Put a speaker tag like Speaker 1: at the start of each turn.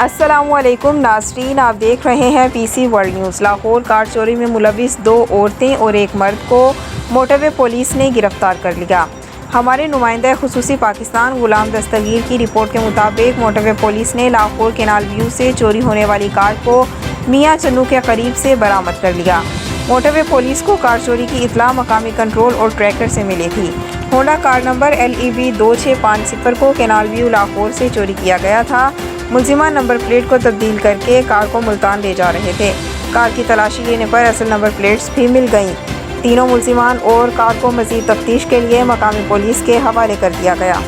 Speaker 1: अस्सलामुअलैकुम नाज़रीन, आप देख रहे हैं PC world news. Lahore car चोरी में मुलविस 2 औरतें और एक मर्द को मोटरवे पुलिस ने गिरफ्तार कर लिया। हमारे नुमाइंदा खुसूसी पाकिस्तान गुलाम दस्तगीर की रिपोर्ट के मुताबिक मोटरवे पुलिस ने लाहौर केनाल व्यू से चोरी होने वाली कार को मियाँ चन्नू के करीब से बरामद कर लिया। मोटरवे पुलिस को कार चोरी की इतला मकामी कंट्रोल और ट्रैकर से मिली थी। होंडा कार नंबर LEB 2650 को केनाल व्यू लाहौर से चोरी किया गया था। मुलजिमान नंबर प्लेट को तब्दील करके कार को मुल्तान ले जा रहे थे। कार की तलाशी लेने पर असल नंबर प्लेट्स भी मिल गईं। तीनों मुलजिमान और कार को मज़ीद तफ्तीश के लिए मकामी पुलिस के हवाले कर दिया गया।